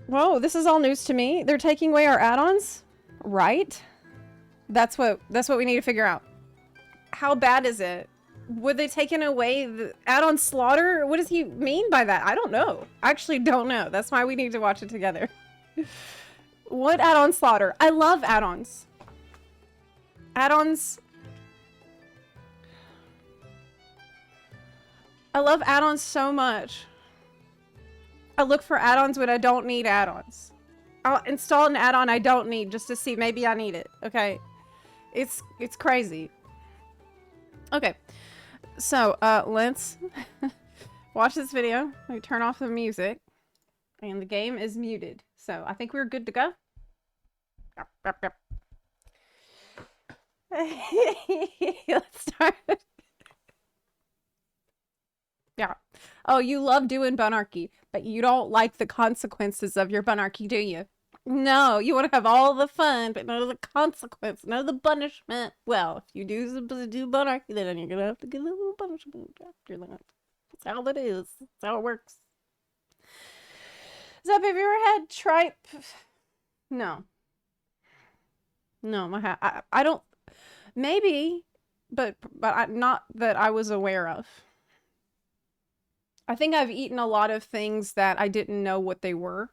Whoa, this is all news to me. They're taking away our add-ons? Right? That's what we need to figure out. How bad is it? Were they taking away the add-on slaughter? What does he mean by that? I don't know. I actually don't know. That's why we need to watch it together. What add-on slaughter? I love add-ons. Add-ons. I love add-ons so much. I look for add-ons when I don't need add-ons. I'll install an add-on I don't need just to see maybe I need it. Okay. It's crazy. Okay. So, let's watch this video. Let me turn off the music. And the game is muted. So, I think we're good to go. Let's start. Yeah. Oh, you love doing bunarchy, but you don't like the consequences of your bunarchy, do you? No, you want to have all the fun, but none of the consequence, none of the punishment. Well, if you do bunarchy, then you're gonna have to get a little punishment after that. That's how it is. That's how it works. Zep, have you ever had tripe? No. No, I don't. Maybe, but not that I was aware of. I think I've eaten a lot of things that I didn't know what they were.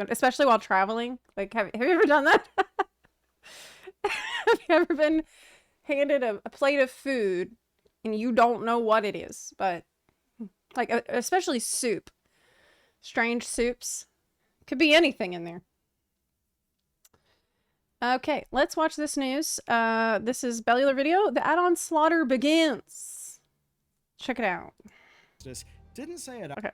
Especially while traveling. Like, have you ever done that? Have you ever been handed a plate of food and you don't know what it is? But, like, especially soup. Strange soups. Could be anything in there. Okay, let's watch this news. This is Bellular Video. The add-on slaughter begins. Check it out. Didn't say it. Okay.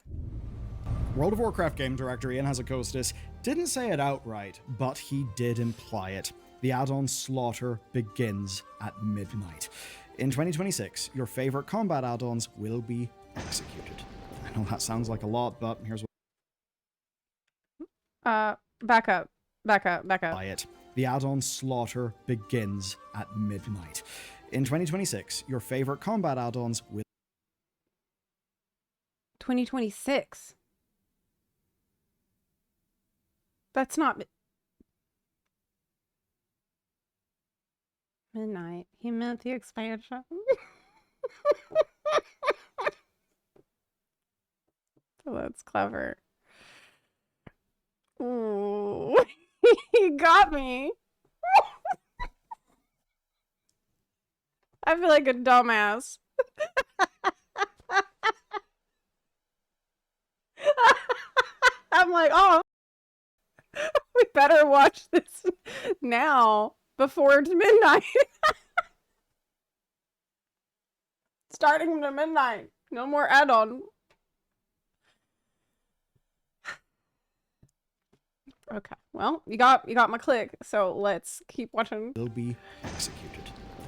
World of Warcraft game director Ian Hazacostas didn't say it outright, but he did imply it. The add-on slaughter begins at midnight. In 2026, your favorite combat add-ons will be executed. I know that sounds like a lot, but here's what... Back up. It. The add-on slaughter begins at midnight. In 2026, your favorite combat add-ons will... 2026. That's not midnight. He meant the expansion. Oh, that's clever. Ooh, he got me. I feel like a dumbass. I'm like, oh, we better watch this now before it's midnight. Starting to midnight. No more add-on. Okay, well, you got my click, so let's keep watching. Will be executed.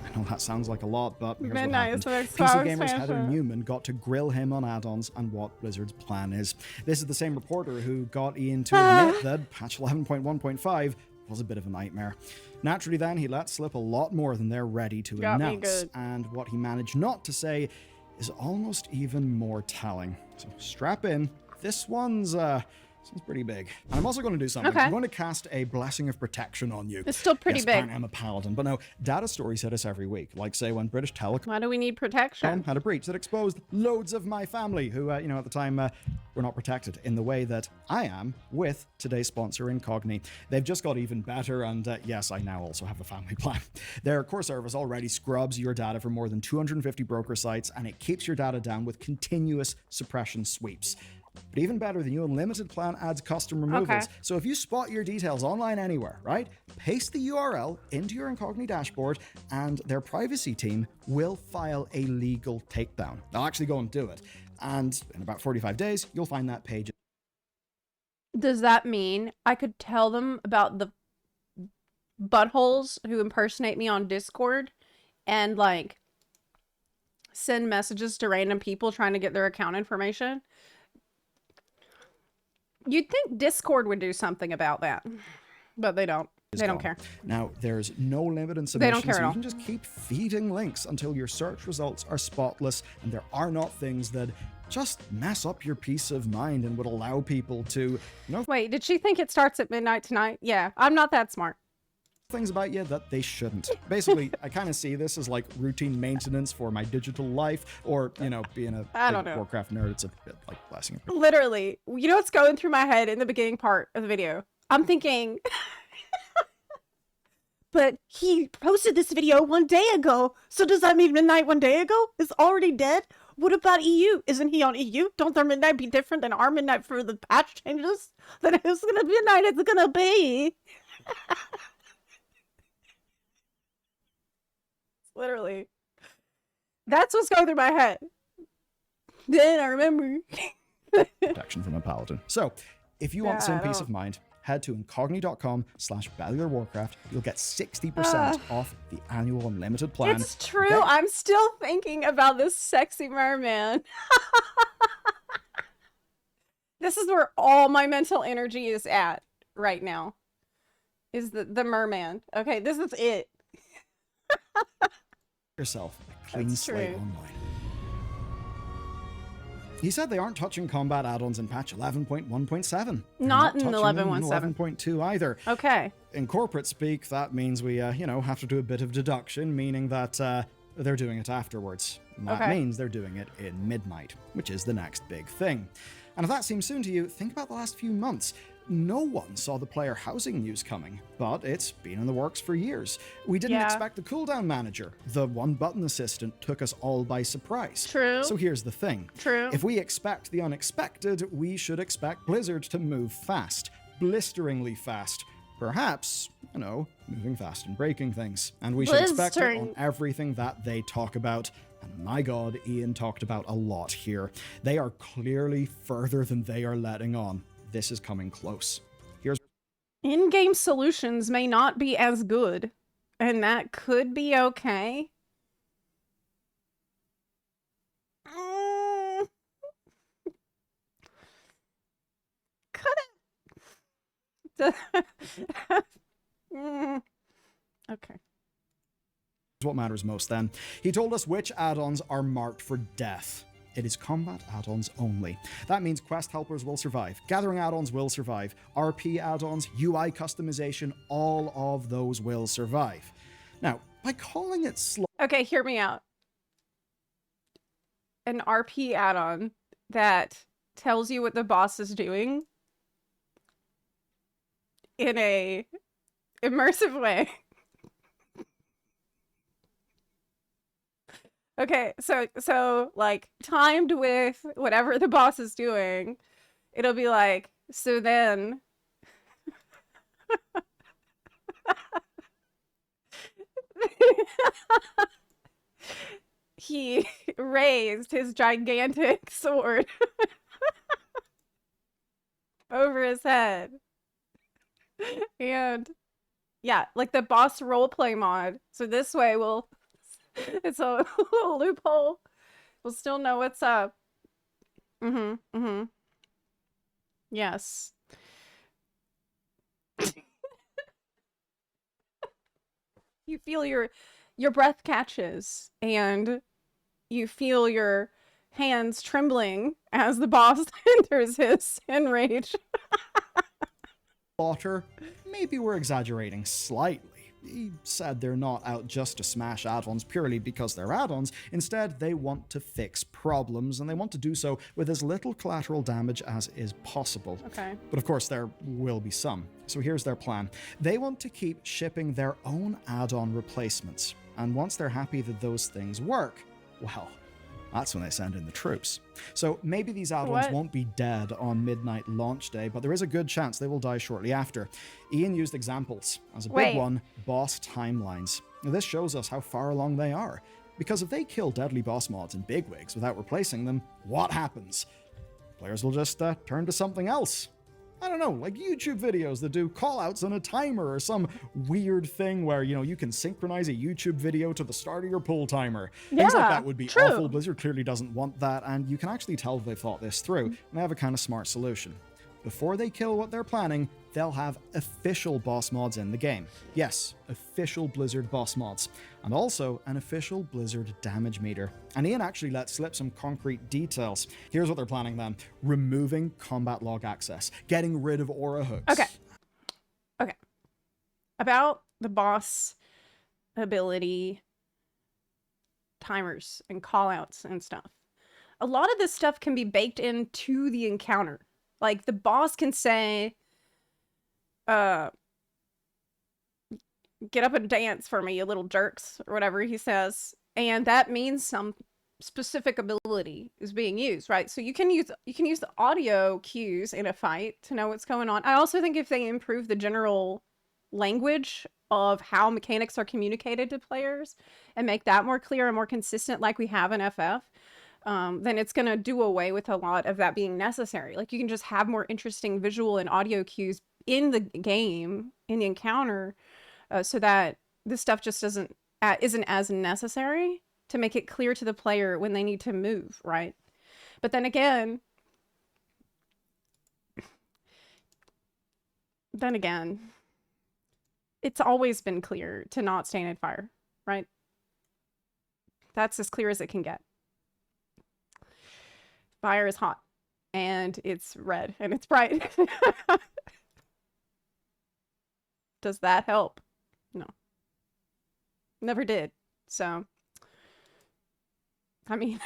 I know that sounds like a lot, but here's Midnight what happened. PC Gamer's Heather Newman got to grill him on add-ons and what Blizzard's plan is. This is the same reporter who got Ian to admit that patch 11.1.5 was a bit of a nightmare. Naturally then, he let slip a lot more than they're ready to announce, and what he managed not to say is almost even more telling. So strap in. This one's sounds pretty big. And I'm also going to do something. Okay. I'm going to cast a blessing of protection on you. It's still pretty big. I'm a paladin, but no, data stories hit us every week. Like, say, when British Telecom... Why do we need protection? ...had a breach that exposed loads of my family who, you know, at the time were not protected in the way that I am with today's sponsor, Incogni. They've just got even better, and yes, I now also have a family plan. Their core service already scrubs your data from more than 250 broker sites, and it keeps your data down with continuous suppression sweeps. But even better, the new Unlimited plan adds custom removals. Okay. So if you spot your details online anywhere, right, paste the URL into your Incogni dashboard and their privacy team will file a legal takedown. They'll actually go and do it. And in about 45 days, you'll find that page. Does that mean I could tell them about the buttholes who impersonate me on Discord and, like, send messages to random people trying to get their account information? You'd think Discord would do something about that, but they don't. They don't care. Now, there's no limit in submissions. They don't care at all. You can just keep feeding links until your search results are spotless and there are not things that just mess up your peace of mind and would allow people to, you know, Wait, did she think it starts at midnight tonight? Yeah, I'm not that smart. things about you that they shouldn't. Basically, I kind of see this as like routine maintenance for my digital life, or, you know, being a I don't big know. Warcraft nerd, it's a bit like blessing. Literally, you know what's going through my head in the beginning part of the video? I'm thinking, but he posted this video 1 day ago, so does that mean midnight 1 day ago is already dead? What about EU? Isn't he on EU? Don't their midnight be different than our midnight for the patch changes? Then it's gonna be midnight, it's gonna be. Literally. That's what's going through my head. Then I remember. Protection from a paladin. So, if you want the same peace of mind, head to incogni.com/BellularWarcraft. You'll get 60% off the annual unlimited plan. It's true. Okay? I'm still thinking about this sexy merman. This is where all my mental energy is at right now. Is the merman. Okay, this is it. Yourself a clean That's slate true. online. He said they aren't touching combat add-ons in patch 11.1.7. Not in touching them 11.17. 11.2 either. Okay. In corporate speak, that means we, you know, have to do a bit of deduction, meaning that they're doing it afterwards. And that Okay. means they're doing it in midnight, which is the next big thing. And if that seems soon to you, think about the last few months. No one saw the player housing news coming, but it's been in the works for years. We didn't Yeah. expect the cooldown manager. The one-button assistant took us all by surprise. True. So here's the thing. True. If we expect the unexpected, we should expect Blizzard to move fast. Blisteringly fast. Perhaps, you know, moving fast and breaking things. And we should expect it on Blistering. everything that they talk about. And my god, Ian talked about a lot here. They are clearly further than they are letting on. This is coming close. Here's In-game solutions may not be as good, and that could be okay. Could it? Okay. what matters most then. He told us which add-ons are marked for death. It is combat add-ons only. That means quest helpers will survive, gathering add-ons will survive, RP add-ons, UI customization, all of those will survive. Now, by calling it slow, Okay, hear me out. An RP add-on that tells you what the boss is doing in a immersive way. Okay, so like timed with whatever the boss is doing, it'll be like, so then he raised his gigantic sword over his head. And yeah, like the boss roleplay mod. So this way it's a little loophole. We'll still know what's up. Yes. You feel your breath catches and you feel your hands trembling as the boss enters his enrage. slaughter, maybe we're exaggerating slightly. He said they're not out just to smash add-ons purely because they're add-ons. Instead, they want to fix problems, and they want to do so with as little collateral damage as is possible. Okay. But of course, there will be some. So here's their plan. They want to keep shipping their own add-on replacements. And once they're happy that those things work, well, that's when they send in the troops. So maybe these add-ons What? won't be dead on midnight launch day, but there is a good chance they will die shortly after. Ian used examples. As a big Wait. one, boss timelines. Now, this shows us how far along they are. Because if they kill deadly boss mods and bigwigs without replacing them, what happens? Players will just turn to something else. I don't know, like YouTube videos that do callouts on a timer or some weird thing where, you know, you can synchronize a YouTube video to the start of your pull timer. Things like Yeah, that would be true. awful. Blizzard clearly doesn't want that, and you can actually tell they've thought this through, and they have a kind of smart solution. before they kill what they're planning, they'll have official boss mods in the game. Yes, official Blizzard boss mods. And also an official Blizzard damage meter. And Ian actually let slip some concrete details. Here's what they're planning then. Removing combat log access. Getting rid of aura hooks. Okay. About the boss ability timers and callouts and stuff. A lot of this stuff can be baked into the encounter. Like, the boss can say, get up and dance for me, you little jerks, or whatever he says. And that means some specific ability is being used, right? So you can use the audio cues in a fight to know what's going on. I also think if they improve the general language of how mechanics are communicated to players and make that more clear and more consistent like we have in FF, then it's going to do away with a lot of that being necessary. Like, you can just have more interesting visual and audio cues in the game, in the encounter, so that this stuff just isn't as necessary to make it clear to the player when they need to move, right? But then again, it's always been clear to not stand in fire, right? That's as clear as it can get. Fire is hot, and it's red, and it's bright. Does that help? No. Never did. So, I mean...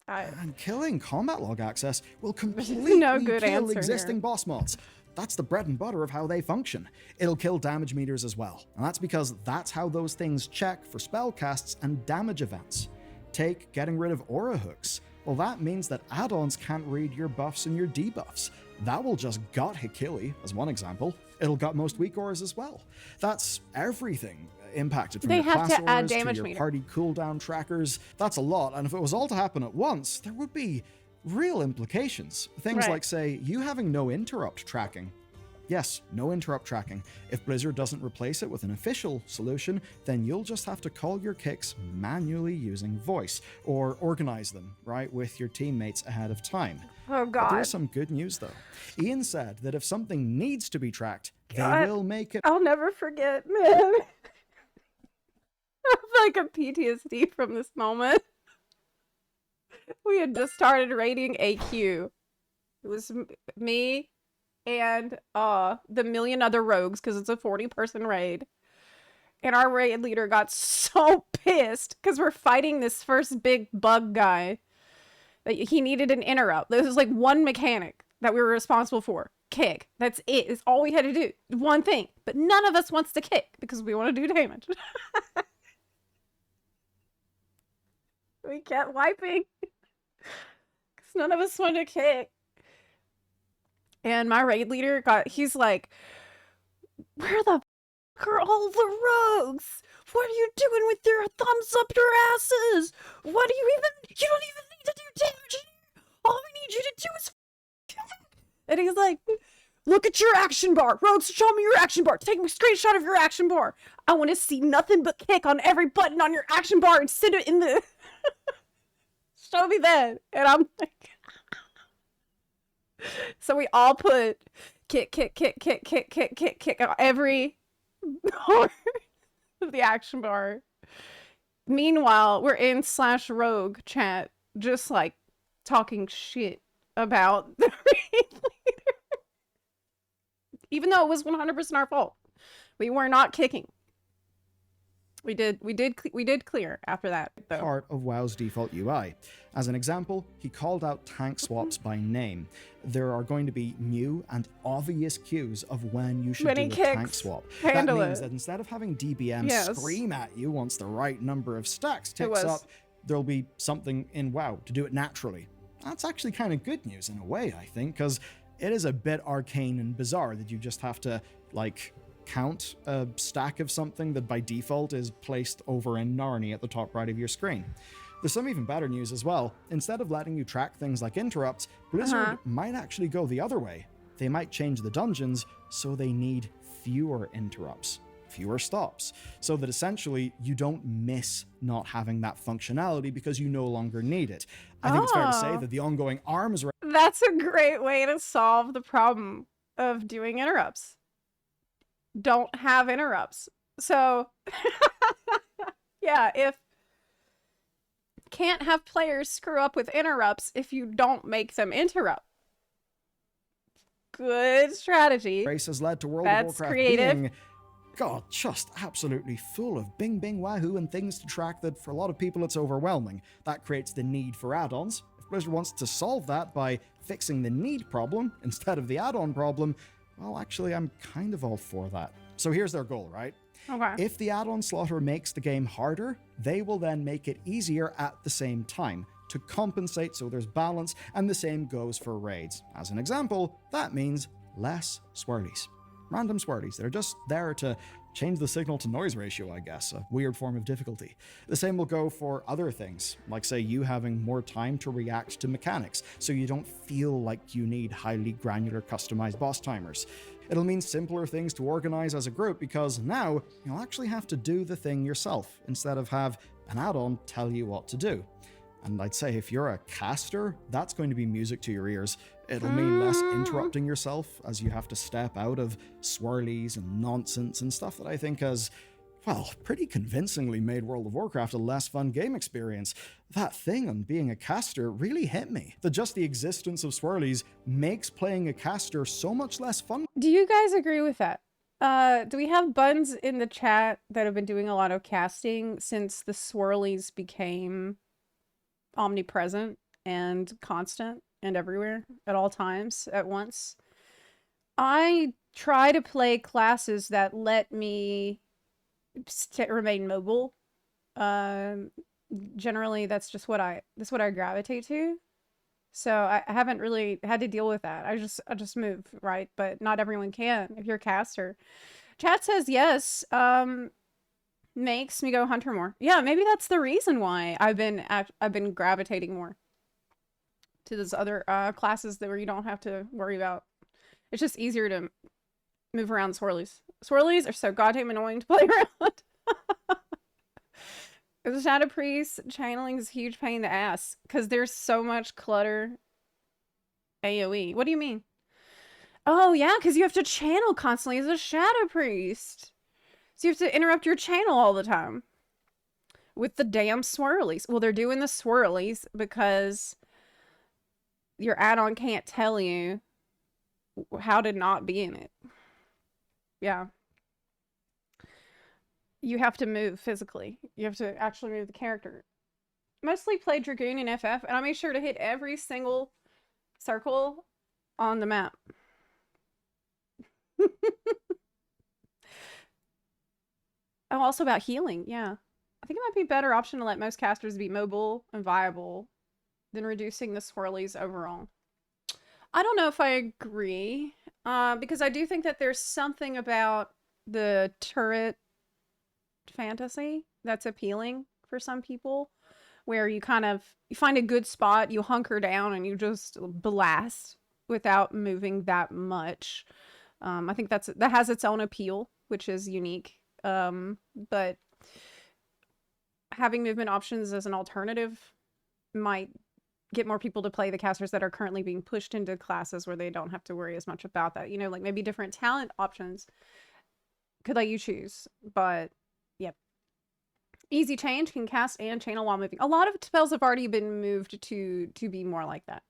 And killing combat log access will completely kill existing boss mods. That's the bread and butter of how they function. It'll kill damage meters as well, and that's because that's how those things check for spell casts and damage events. Take getting rid of aura hooks. Well, that means that add-ons can't read your buffs and your debuffs. That will just gut Hikili, as one example. It'll gut most weak auras as well. That's everything impacted, from your class auras to your party cooldown trackers. That's a lot, and if it was all to happen at once, there would be real implications. Things like, say, you having no interrupt tracking. Yes, no interrupt tracking. If Blizzard doesn't replace it with an official solution, then you'll just have to call your kicks manually using voice, or organize them, right, with your teammates ahead of time. Oh, God. But there's some good news, though. Ian said that if something needs to be tracked, they will make it... I'll never forget, man. I have like a PTSD from this moment. We had just started raiding AQ. It was me and the million other rogues, because it's a 40-person raid. And our raid leader got so pissed because we're fighting this first big bug guy that he needed an interrupt. This was like one mechanic that we were responsible for. Kick. That's it. It's all we had to do. One thing. But none of us wants to kick because we want to do damage. We kept wiping. Because none of us wanted to kick. And my raid leader he's like, where the f are all the rogues? What are you doing with your thumbs up your asses? You don't even need to do damage. All we need you to do is And he's like, look at your action bar. Rogues, show me your action bar. Take a screenshot of your action bar. I want to see nothing but kick on every button on your action bar and sit it in the... Show me that. And I'm like... So we all put kick on every part of the action bar. Meanwhile, we're in /rogue chat, just like talking shit about the raid leader. Even though it was 100% our fault. We were not kicking. We did clear after that, though. Part of WoW's default UI. As an example, he called out tank swaps by name. There are going to be new and obvious cues of when you should do a tank swap. That means that instead of having DBM scream at you once the right number of stacks ticks up, there'll be something in WoW to do it naturally. That's actually kind of good news in a way, I think, because it is a bit arcane and bizarre that you just have to, like, count a stack of something that by default is placed over in Narni at the top right of your screen. There's some even better news as well. Instead of letting you track things like interrupts, Blizzard might actually go the other way. They might change the dungeons so they need fewer interrupts. fewer stops, so that essentially you don't miss not having that functionality because you no longer need it. I think it's fair to say that the ongoing arms race... That's a great way to solve the problem of doing interrupts. Don't have interrupts. So, yeah, if can't have players screw up with interrupts if you don't make them interrupt. Good strategy. Race has led to World That's of Warcraft creative. being, God, just absolutely full of bing bing wahoo and things to track that for a lot of people it's overwhelming. That creates the need for add-ons. If Blizzard wants to solve that by fixing the need problem instead of the add-on problem, well, actually, I'm kind of all for that. So here's their goal, right? Okay. If the add-on slaughter makes the game harder, they will then make it easier at the same time to compensate so there's balance, and the same goes for raids. As an example, that means less swirlies. Random swirlies. They're just there to change the signal to noise ratio, I guess, a weird form of difficulty. The same will go for other things, like say you having more time to react to mechanics, so you don't feel like you need highly granular customized boss timers. It'll mean simpler things to organize as a group because now you'll actually have to do the thing yourself instead of have an add-on tell you what to do. And I'd say if you're a caster, that's going to be music to your ears. It'll mean less interrupting yourself as you have to step out of swirlies and nonsense and stuff that I think has, well, pretty convincingly made World of Warcraft a less fun game experience. That thing on being a caster really hit me. That just the existence of swirlies makes playing a caster so much less fun. Do you guys agree with that? Do we have buns in the chat that have been doing a lot of casting since the swirlies became omnipresent and constant and everywhere at all times at once? I try to play classes that let me remain mobile. Generally that's just what I gravitate to. So I haven't really had to deal with that. I just move, right? But not everyone can if you're a caster. Chat says yes. Makes me go hunter more. Yeah, maybe that's the reason why I've been gravitating more to those other classes where you don't have to worry about. It's just easier to move around swirlies. Swirlies are so goddamn annoying to play around. The Shadow Priest channeling is a huge pain in the ass because there's so much clutter. AoE. What do you mean? Oh yeah, because you have to channel constantly as a Shadow Priest. So you have to interrupt your channel all the time with the damn swirlies. Well, they're doing the swirlies because your add-on can't tell you how to not be in it. Yeah. You have to move physically. You have to actually move the character. Mostly play Dragoon in FF, and I make sure to hit every single circle on the map. Oh, also about healing, yeah. I think it might be a better option to let most casters be mobile and viable than reducing the swirlies overall. I don't know if I agree, because I do think that there's something about the turret fantasy that's appealing for some people, where you you find a good spot, you hunker down, and you just blast without moving that much. I think that has its own appeal, which is unique. But having movement options as an alternative might get more people to play the casters that are currently being pushed into classes where they don't have to worry as much about that. You know, like maybe different talent options could let you choose. But yep. Easy change, can cast and channel while moving. A lot of spells have already been moved to be more like that.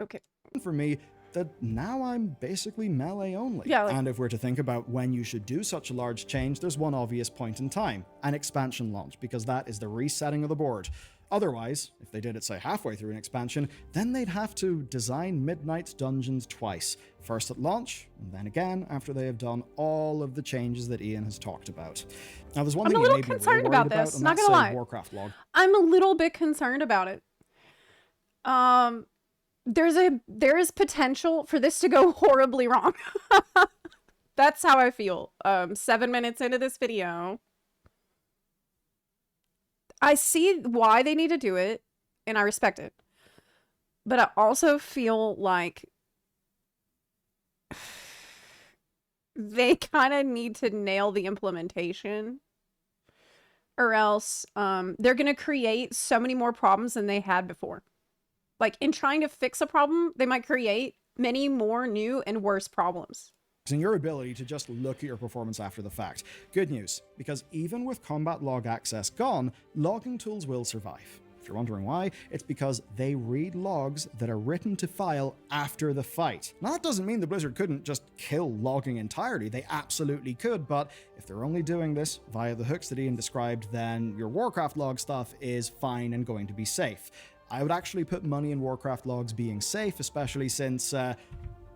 Okay. For me, that now I'm basically melee only. Yeah, and if we're to think about when you should do such a large change, there's one obvious point in time, an expansion launch, because that is the resetting of the board. Otherwise, if they did it, say, halfway through an expansion, then they'd have to design Midnight Dungeons twice. First at launch, and then again after they have done all of the changes that Ian has talked about. Now, there's one I'm thing a little you may be concerned really worried about this, and not that's, gonna say, lie. Warcraft log. I'm a little bit concerned about it. There is potential for this to go horribly wrong. That's how I feel. 7 minutes into this video. I see why they need to do it, and I respect it. But I also feel like they kind of need to nail the implementation, or else they're going to create so many more problems than they had before. Like, in trying to fix a problem, they might create many more new and worse problems. And your ability to just look at your performance after the fact. Good news, because even with combat log access gone, logging tools will survive. If you're wondering why, it's because they read logs that are written to file after the fight. Now, that doesn't mean the Blizzard couldn't just kill logging entirely. They absolutely could, but if they're only doing this via the hooks that Ian described, then your Warcraft log stuff is fine and going to be safe. I would actually put money in Warcraft logs being safe, especially since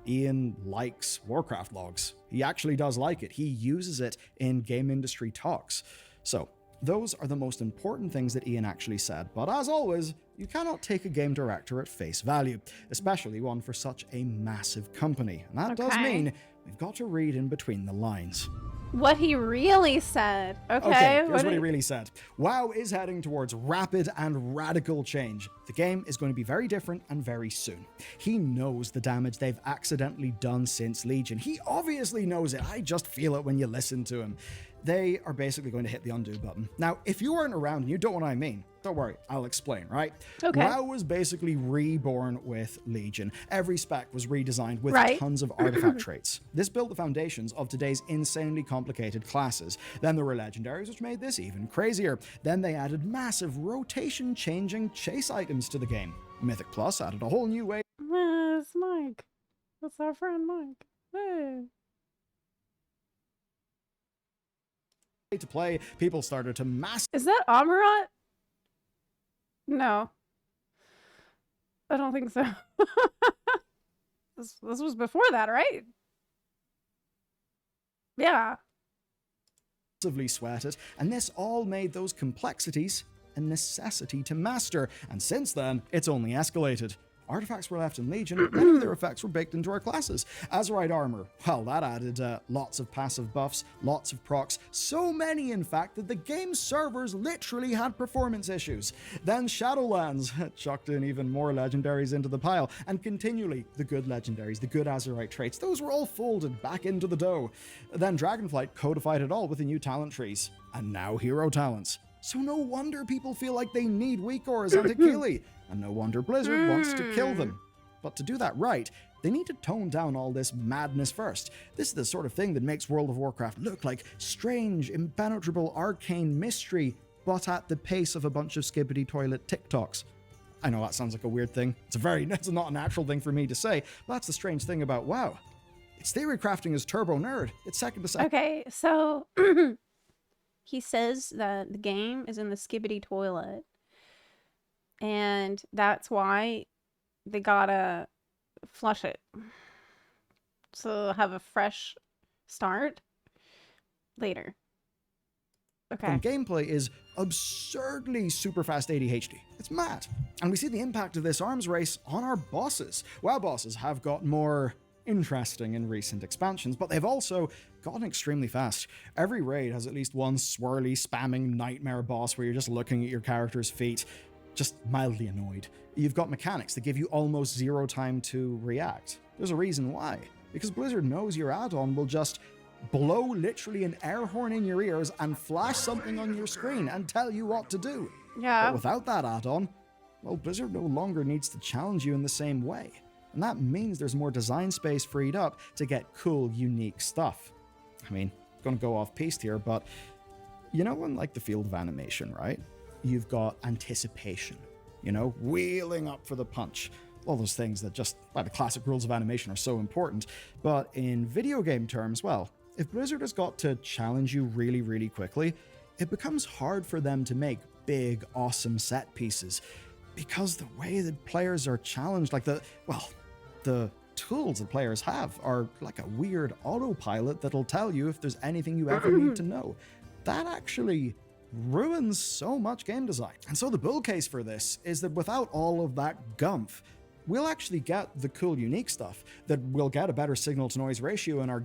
Ian likes Warcraft logs. He actually does like it. He uses it in game industry talks. So, those are the most important things that Ian actually said. But as always, you cannot take a game director at face value, especially one for such a massive company. And that does mean we've got to read in between the lines. What he really said. Okay, here's what he really said. WoW is heading towards rapid and radical change. The game is going to be very different and very soon. He knows the damage they've accidentally done since Legion. He obviously knows it. I just feel it when you listen to him. They are basically going to hit the undo button. Now, if you weren't around and you don't know what I mean, don't worry, I'll explain, right? Okay. WoW was basically reborn with Legion. Every spec was redesigned with tons of artifact traits. This built the foundations of today's insanely complicated classes. Then there were legendaries, which made this even crazier. Then they added massive rotation-changing chase items to the game. Mythic Plus added a whole new way. It's Mike. That's our friend Mike. Hey. To play, people started to mass. Is that Amarat? No. I don't think so. This was before that, right? Yeah. Massively sweat it, and this all made those complexities a necessity to master, and since then, it's only escalated. Artifacts were left in Legion, many of their effects were baked into our classes. Azerite armor, well, that added lots of passive buffs, lots of procs, so many in fact that the game's servers literally had performance issues. Then Shadowlands chucked in even more legendaries into the pile, and continually the good legendaries, the good Azerite traits, those were all folded back into the dough. Then Dragonflight codified it all with the new talent trees, and now hero talents. So no wonder people feel like they need weak auras and Akili, and no wonder Blizzard wants to kill them. But to do that right, they need to tone down all this madness first. This is the sort of thing that makes World of Warcraft look like strange, impenetrable, arcane mystery, but at the pace of a bunch of skibbity toilet TikToks. I know that sounds like a weird thing. It's not a natural thing for me to say, but that's the strange thing about WoW. It's theory crafting as turbo nerd. It's second to second. Okay, so he says that the game is in the skibbity toilet, and that's why they gotta flush it. So have a fresh start later. Okay. And gameplay is absurdly super fast ADHD. It's mad. And we see the impact of this arms race on our bosses. WoW bosses have got more interesting in recent expansions, but they've also gotten extremely fast. Every raid has at least one swirly, spamming nightmare boss where you're just looking at your character's feet, just mildly annoyed. You've got mechanics that give you almost zero time to react. There's a reason why. Because Blizzard knows your add-on will just blow literally an air horn in your ears and flash something on your screen and tell you what to do. Yeah. But without that add-on, well, Blizzard no longer needs to challenge you in the same way. And that means there's more design space freed up to get cool, unique stuff. I mean, I'm gonna go off-piste here, but you know in like the field of animation, right? You've got anticipation, you know, wheeling up for the punch. All those things that just, by the classic rules of animation, are so important. But in video game terms, well, if Blizzard has got to challenge you really, really quickly, it becomes hard for them to make big, awesome set pieces. Because the way that players are challenged, like the tools that players have are like a weird autopilot that'll tell you if there's anything you ever need to know. That actually ruins so much game design. And so the bull case for this is that without all of that gumph, we'll actually get the cool, unique stuff, that we'll get a better signal-to-noise ratio in our...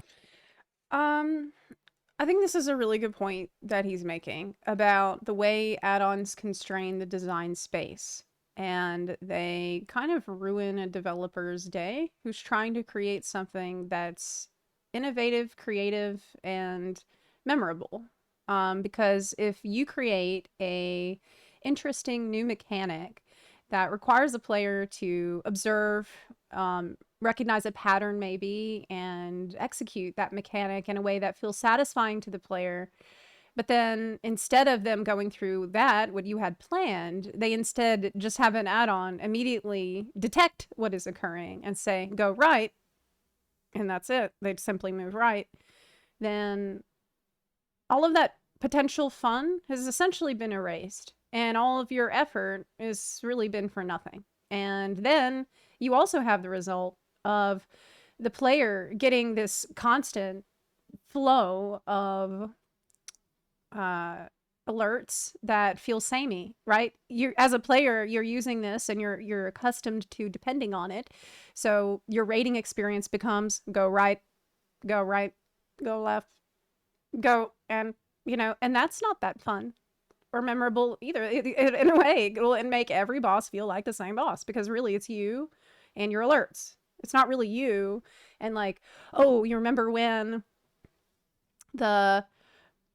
I think this is a really good point that he's making about the way add-ons constrain the design space. And they kind of ruin a developer's day who's trying to create something that's innovative, creative, and memorable. Because if you create a interesting new mechanic that requires a player to observe, recognize a pattern maybe, and execute that mechanic in a way that feels satisfying to the player, but then instead of them going through that, what you had planned, they instead just have an add-on immediately detect what is occurring and say, go right, and that's it. They'd simply move right. Then all of that potential fun has essentially been erased, and all of your effort has really been for nothing. And then you also have the result of the player getting this constant flow of alerts that feel samey, right? You, as a player, you're using this and you're accustomed to depending on it. So your rating experience becomes go right, go left, go, and and that's not that fun or memorable either. In a way, it'll make every boss feel like the same boss, because really it's you and your alerts. It's not really you and like, oh, you remember when the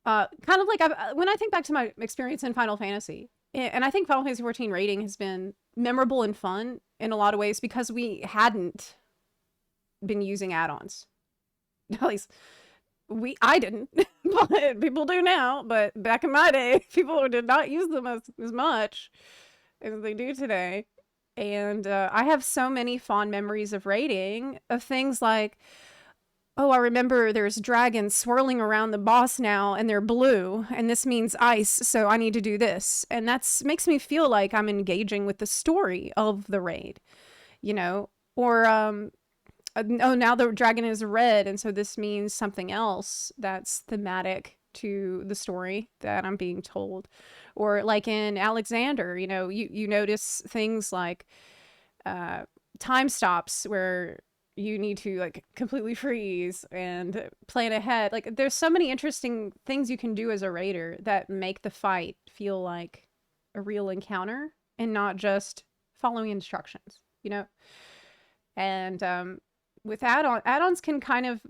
kind of like when I think back to my experience in Final Fantasy, and I think Final Fantasy 14 rating has been memorable and fun in a lot of ways because we hadn't been using add-ons. At least I didn't, but people do now. But back in my day, people did not use them as much as they do today. And I have so many fond memories of raiding, of things like, oh, I remember there's dragons swirling around the boss now, and they're blue, and this means ice, so I need to do this. And that's makes me feel like I'm engaging with the story of the raid, Or, oh, now the dragon is red, and so this means something else that's thematic to the story that I'm being told. Or like in Alexander, you notice things like time stops where you need to like completely freeze and plan ahead. Like there's so many interesting things you can do as a raider that make the fight feel like a real encounter and not just following instructions, And with add-ons can kind of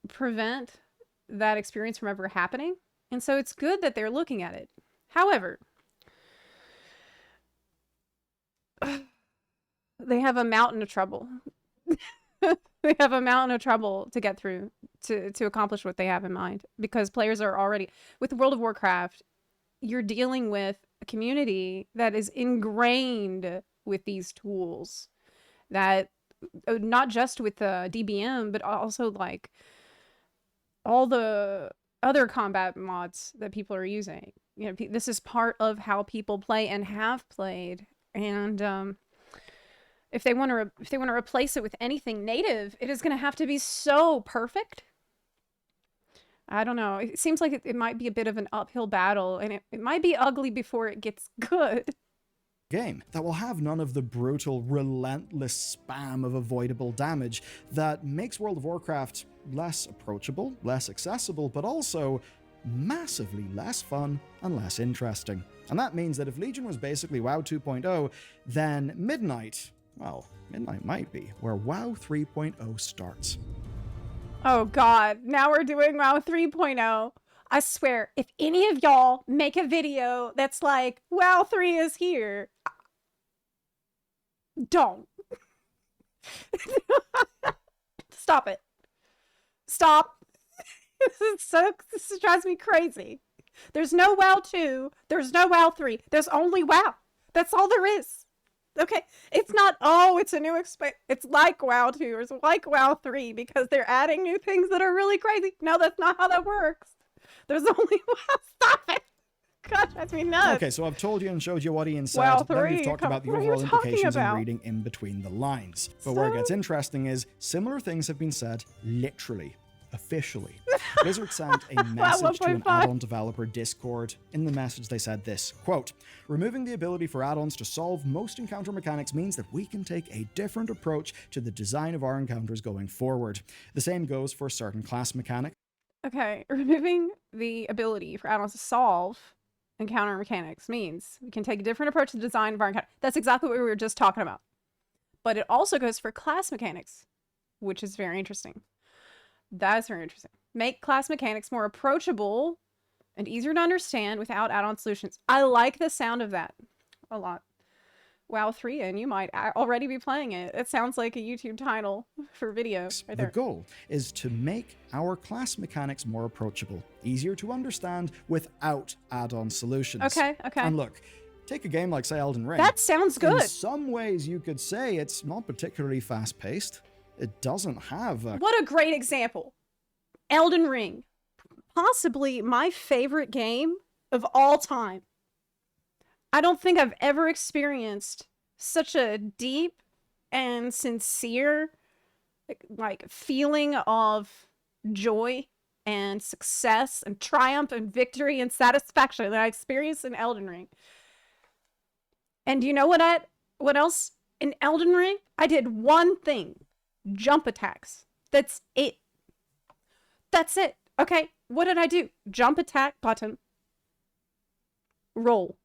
prevent that experience from ever happening. And so it's good that they're looking at it. However, they have a mountain of trouble. They have a mountain of trouble to get through to accomplish what they have in mind, because players are already, with World of Warcraft, you're dealing with a community that is ingrained with these tools, that not just with the DBM, but also like all the other combat mods that people are using. This is part of how people play and have played. And if they want to replace it with anything native, it is going to have to be so perfect. I don't know. It seems like it might be a bit of an uphill battle, and it might be ugly before it gets good. Game that will have none of the brutal, relentless spam of avoidable damage that makes World of Warcraft less approachable, less accessible, but also massively less fun and less interesting. And that means that if Legion was basically WoW 2.0, then Midnight might be where WoW 3.0 starts. Oh god, now we're doing WoW 3.0. I swear, if any of y'all make a video that's like, WoW 3 is here, don't. Stop it. Stop. This drives me crazy. There's no WoW 2. There's no WoW 3. There's only WoW. That's all there is. Okay? It's not, it's a new it's like WoW 2 or it's like WoW 3 because they're adding new things that are really crazy. No, that's not how that works. There's only WoW. Stop it. God, drives me nuts. Okay, so I've told you and showed you what Ian said. WoW 3, then we've talked about the overall implications and reading in between the lines. But where it gets interesting is similar things have been said literally, officially. Blizzard sent a message to an add-on developer Discord. In the message they said this, quote, "Removing the ability for add-ons to solve most encounter mechanics means that we can take a different approach to the design of our encounters going forward. The same goes for certain class mechanics." Okay, removing the ability for add-ons to solve encounter mechanics means we can take a different approach to the design of our encounter. That's exactly what we were just talking about. But it also goes for class mechanics, which is very interesting. That's very interesting. Make class mechanics more approachable and easier to understand without add-on solutions. I like the sound of that a lot. WoW 3, and you might already be playing it. It sounds like a YouTube title for video right there. The goal is to make our class mechanics more approachable, easier to understand without add-on solutions. Okay. And look, take a game like, say, Elden Ring. That sounds good. In some ways, you could say it's not particularly fast-paced. It doesn't have a... What a great example. Elden Ring. Possibly my favorite game of all time. I don't think I've ever experienced such a deep and sincere like feeling of joy and success and triumph and victory and satisfaction that I experienced in Elden Ring. And you know what else? In Elden Ring, I did one thing. Jump attacks. That's it. That's it. Okay, what did I do? Jump attack button. Roll.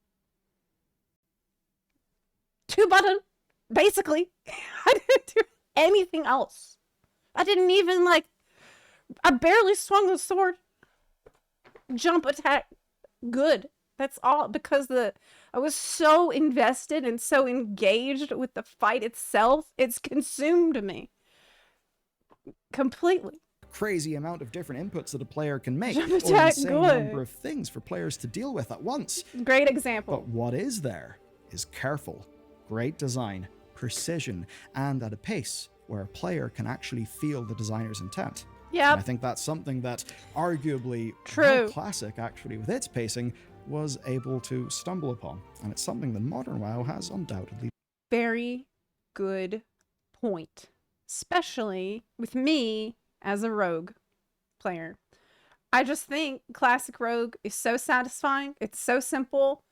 2 button, basically. I didn't do anything else. I didn't even, like, I barely swung the sword. Jump attack, good. That's all, because I was so invested and so engaged with the fight itself, it's consumed me. Completely. Crazy amount of different inputs that a player can make, Jump or attack, the same good. number of things for players to deal with at once. Great example. But what is there is careful, great design, precision, and at a pace where a player can actually feel the designer's intent. Yep. I think that's something that arguably True. WoW Classic, actually, with its pacing, was able to stumble upon. And it's something that modern WoW has undoubtedly. Very good point. Especially with me as a rogue player. I just think classic rogue is so satisfying. It's so simple.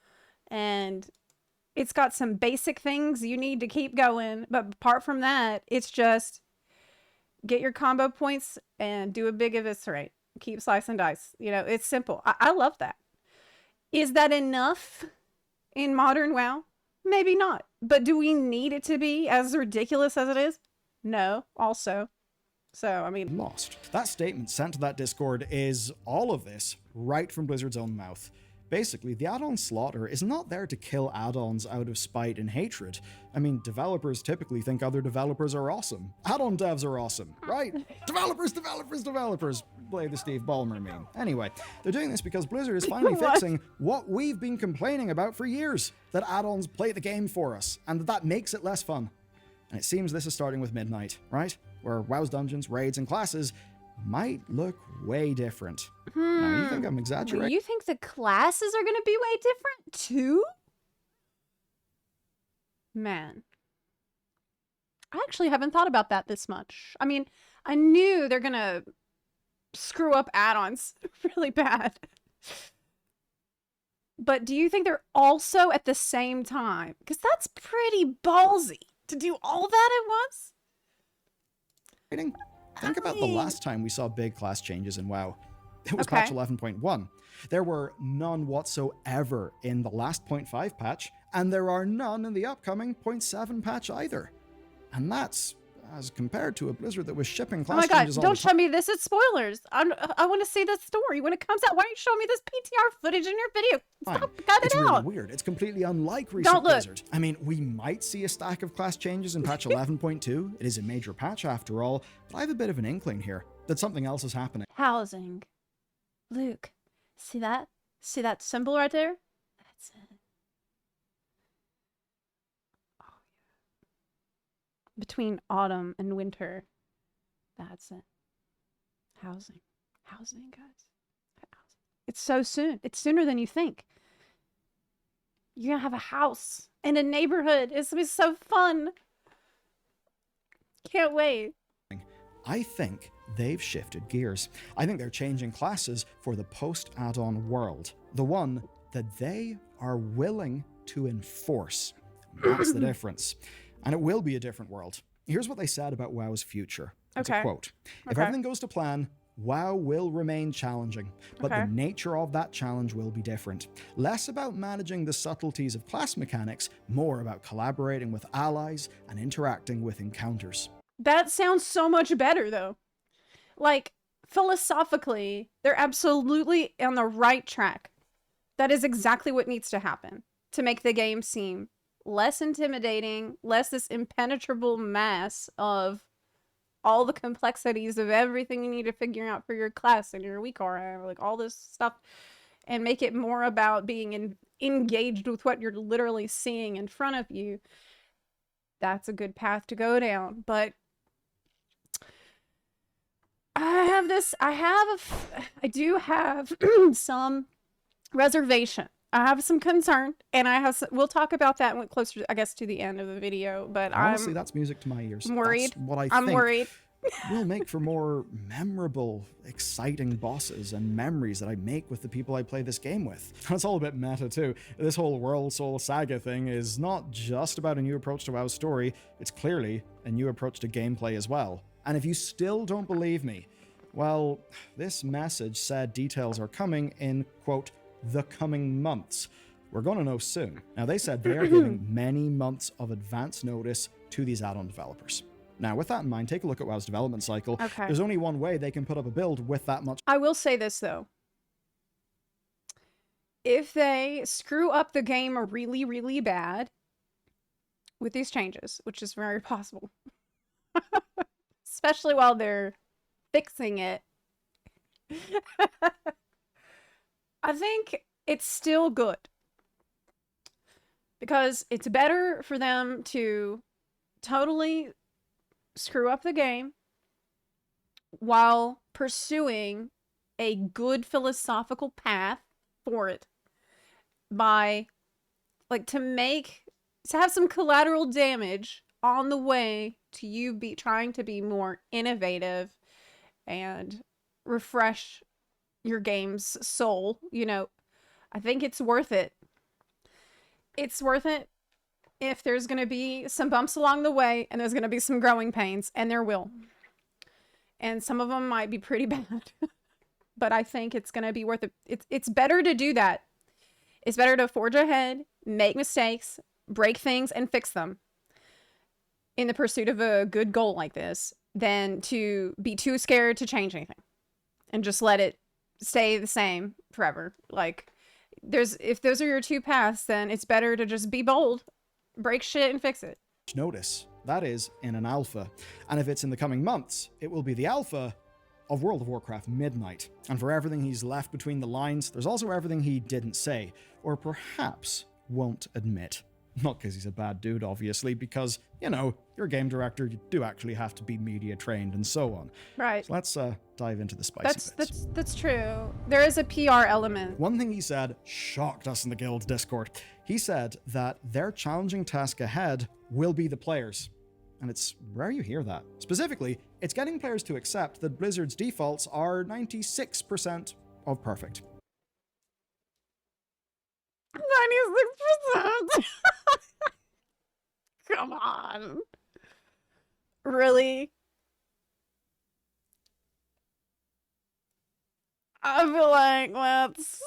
And it's got some basic things you need to keep going. But apart from that, it's just get your combo points and do a big eviscerate. Keep slice and dice. You know, it's simple. I love that. Is that enough in modern WoW? Maybe not. But do we need it to be as ridiculous as it is? No, also. So, I mean... Lost. That statement sent to that Discord is all of this right from Blizzard's own mouth. Basically, the add-on slaughter is not there to kill add-ons out of spite and hatred. I mean, developers typically think other developers are awesome. Add-on devs are awesome, right? Developers! Play the Steve Ballmer meme. Anyway, they're doing this because Blizzard is finally fixing what we've been complaining about for years. That add-ons play the game for us, and that makes it less fun. And it seems this is starting with Midnight, right? Where WoW's dungeons, raids, and classes might look way different. Now, you think I'm exaggerating? You think the classes are going to be way different too? Man. I actually haven't thought about that this much. I mean, I knew they're going to screw up add-ons really bad. But do you think they're also at the same time? Because that's pretty ballsy to do all that at once. Think about the last time we saw big class changes in WoW. It was patch 11.1. There were none whatsoever in the last 0.5 patch, and there are none in the upcoming 0.7 patch either. And that's as compared to a Blizzard that was shipping class changes all the time. Don't show me this. It's spoilers. I want to see the story when it comes out. Why don't you show me this PTR footage in your video? Stop, cut it out. It's really weird. It's completely unlike recent Blizzard. I mean, we might see a stack of class changes in patch 11.2. It is a major patch after all, but I have a bit of an inkling here that something else is happening. Housing. Luke, see that? See that symbol right there? That's it. Oh, yeah. Between autumn and winter. That's it. Housing. Housing, guys. Housing. It's so soon. It's sooner than you think. You're gonna have a house in a neighborhood. It's gonna be so fun. Can't wait. I think they've shifted gears. I think they're changing classes for the post-add-on world. The one that they are willing to enforce. That's the difference. And it will be a different world. Here's what they said about WoW's future. It's a quote. If everything goes to plan, WoW will remain challenging, but the nature of that challenge will be different. Less about managing the subtleties of class mechanics, more about collaborating with allies and interacting with encounters. That sounds so much better, though. Like, philosophically, they're absolutely on the right track. That is exactly what needs to happen to make the game seem less intimidating, less this impenetrable mass of all the complexities of everything you need to figure out for your class and your week, or like all this stuff, and make it more about being engaged with what you're literally seeing in front of you. That's a good path to go down. But I do have some reservation. I have some concern, and we'll talk about that when closer, I guess, to the end of the video. But honestly, that's music to my ears. I'm worried. That's what I'm worried. will make for more memorable, exciting bosses and memories that I make with the people I play this game with. That's all a bit meta too. This whole World Soul Saga thing is not just about a new approach to WoW's story, it's clearly a new approach to gameplay as well. And if you still don't believe me, well, this message said details are coming in, quote, the coming months. We're going to know soon. Now, they said they are giving many months of advance notice to these add-on developers. Now, with that in mind, take a look at WoW's development cycle. Okay. There's only one way they can put up a build with that much. I will say this, though. If they screw up the game really, really bad with these changes, which is very possible, especially while they're fixing it, I think it's still good. Because it's better for them to totally screw up the game while pursuing a good philosophical path for it by, like, to have some collateral damage on the way to you trying to be more innovative and refresh your game's soul. You know, I think it's worth it. It's worth it if there's going to be some bumps along the way, and there's going to be some growing pains, and there will. And some of them might be pretty bad. But I think it's going to be worth it. It's better to do that. It's better to forge ahead, make mistakes, break things, and fix them in the pursuit of a good goal like this than to be too scared to change anything and just let it stay the same forever. Like, if those are your two paths, then it's better to just be bold, break shit, and fix it. Notice, that is in an alpha. And if it's in the coming months, it will be the alpha of World of Warcraft Midnight. And for everything he's left between the lines, there's also everything he didn't say, or perhaps won't admit. Not because he's a bad dude, obviously, because, you know, you're a game director, you do actually have to be media trained and so on. Right. So let's dive into the spicy bits. That's true. There is a PR element. One thing he said shocked us in the Guild's Discord. He said that their challenging task ahead will be the players. And it's rare you hear that. Specifically, it's getting players to accept that Blizzard's defaults are 96% of perfect. 96%. Come on. Really? I feel like that's...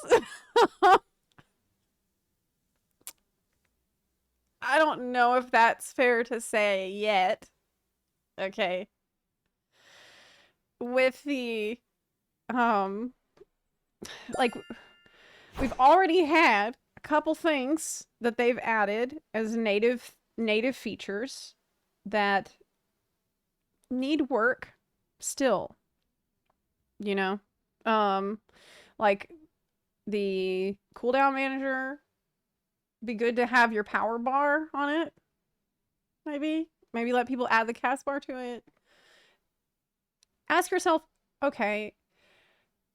I don't know if that's fair to say yet. Okay. With the, like, we've already had a couple things that they've added as native features that need work still, you know? Like the cooldown manager, be good to have your power bar on it. Maybe let people add the cast bar to it. Ask yourself, okay,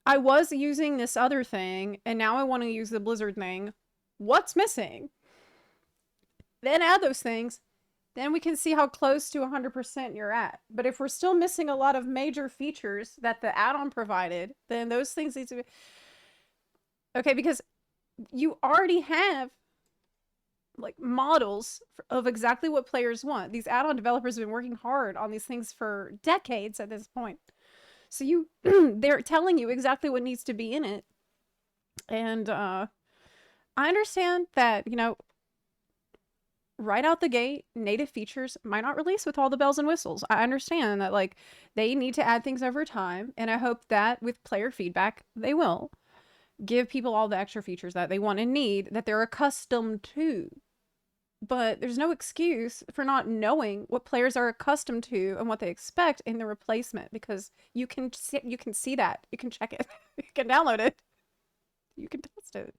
I was using this other thing, and now I want to use the Blizzard thing. What's missing? Then add those things. Then we can see how close to 100% you're at. But if we're still missing a lot of major features that the add-on provided, then those things need to be... Okay, because you already have, like, models of exactly what players want. These add-on developers have been working hard on these things for decades at this point. So they're telling you exactly what needs to be in it. And I understand that, you know, right out the gate, native features might not release with all the bells and whistles. I understand that, like, they need to add things over time, and I hope that with player feedback, they will give people all the extra features that they want and need, that they're accustomed to. But there's no excuse for not knowing what players are accustomed to and what they expect in the replacement, because you can see that. You can check it. You can download it. You can test it.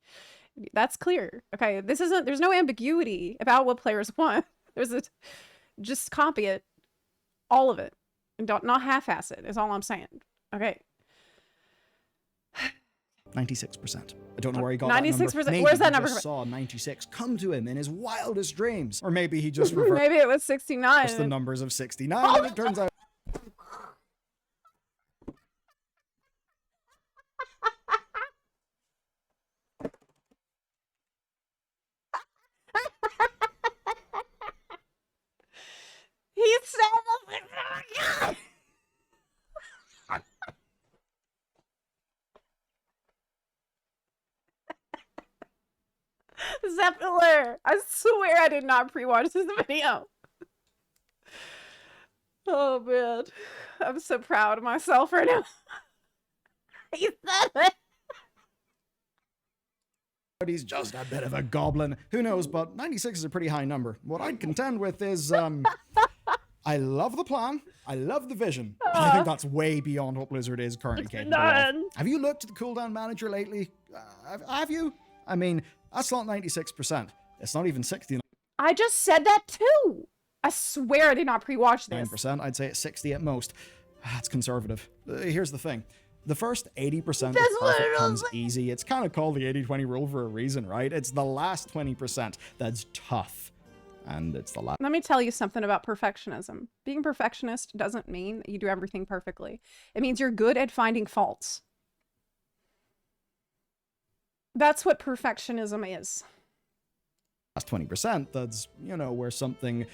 That's clear. Okay, there's no ambiguity about what players want. Just copy it, all of it, and not half-ass it, is all I'm saying. Okay. 96%. I don't know where he got 96%. that number. Maybe Where's that he number? just saw 96 come to him in his wildest dreams. Or maybe he just reversed Maybe it was 69. the numbers of 69, and it turns out... He said, oh my God. Zepla, I swear I did not pre-watch this video. Oh man, I'm so proud of myself right now. He said it. But he's just a bit of a goblin. Who knows, but 96 is a pretty high number. What I'd contend with is, I love the plan. I love the vision. But I think that's way beyond what Blizzard is currently capable of. Have you looked at the cooldown manager lately? Have you? I mean, that's not 96%. It's not even 69%. I just said that too. I swear I did not pre-watch this. 9%. I'd say it's 60 at most. That's conservative. Here's the thing. The first 80% of perfect comes easy. It's kind of called the 80-20 rule for a reason, right? It's the last 20% that's tough. And it's the last. Let me tell you something about perfectionism. Being a perfectionist doesn't mean that you do everything perfectly. It means you're good at finding faults. That's what perfectionism is. Last 20%, that's, you know, where something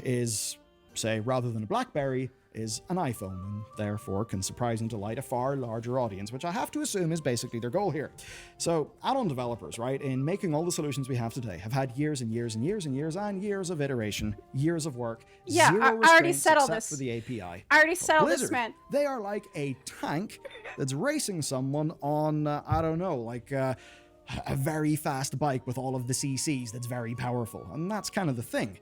is, say, rather than a BlackBerry, is an iPhone, and therefore can surprise and delight a far larger audience, which I have to assume is basically their goal here. So, add-on developers, right, in making all the solutions we have today, have had years and years and years and years and years of iteration, years of work, yeah, zero I already said all except this. for the API. I already said all Blizzard, this, man. They are like a tank that's racing someone on, I don't know, like a very fast bike with all of the CCs that's very powerful, and that's kind of the thing.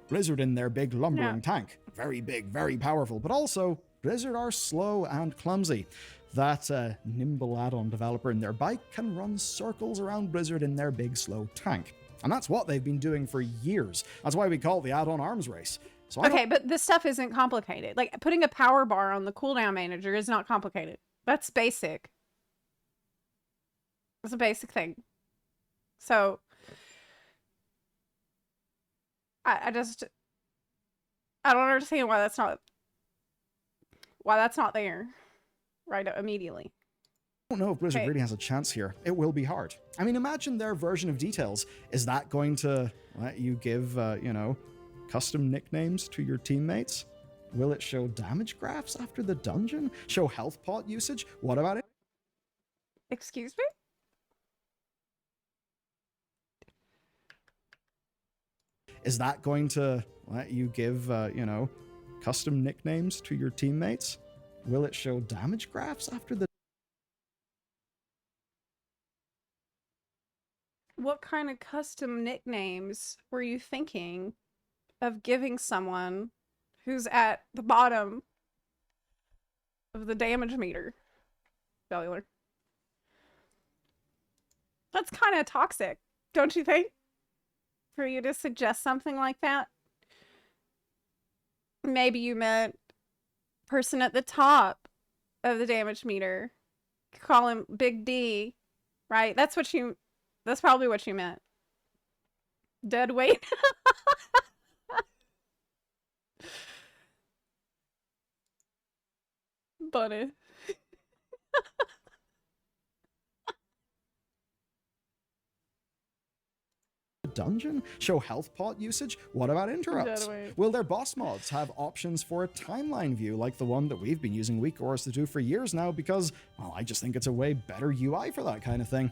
Blizzard in their big lumbering tank. Very big, very powerful, but also Blizzard are slow and clumsy. That nimble add-on developer in their bike can run circles around Blizzard in their big, slow tank. And that's what they've been doing for years. That's why we call it the add-on arms race. So okay, but this stuff isn't complicated. Like, putting a power bar on the cooldown manager is not complicated. That's basic. It's a basic thing. So... I don't understand why that's not there right immediately. I don't know if Blizzard really has a chance here. It will be hard. I mean, imagine their version of details. Is that going to let you give, you know, custom nicknames to your teammates? Will it show damage graphs after the dungeon? Show health pot usage? What about it? Excuse me? Is that going to let you give, you know, custom nicknames to your teammates? Will it show damage graphs after the... What kind of custom nicknames were you thinking of giving someone who's at the bottom of the damage meter? Bellular. That's kind of toxic, don't you think? For you to suggest something like that? Maybe you meant person at the top of the damage meter. Call him Big D, right? That's probably what you meant. Dead weight. Bunny. Dungeon? Show health pot usage? What about interrupts? Will their boss mods have options for a timeline view like the one that we've been using WeakOrs to do for years now because, well, I just think it's a way better UI for that kind of thing.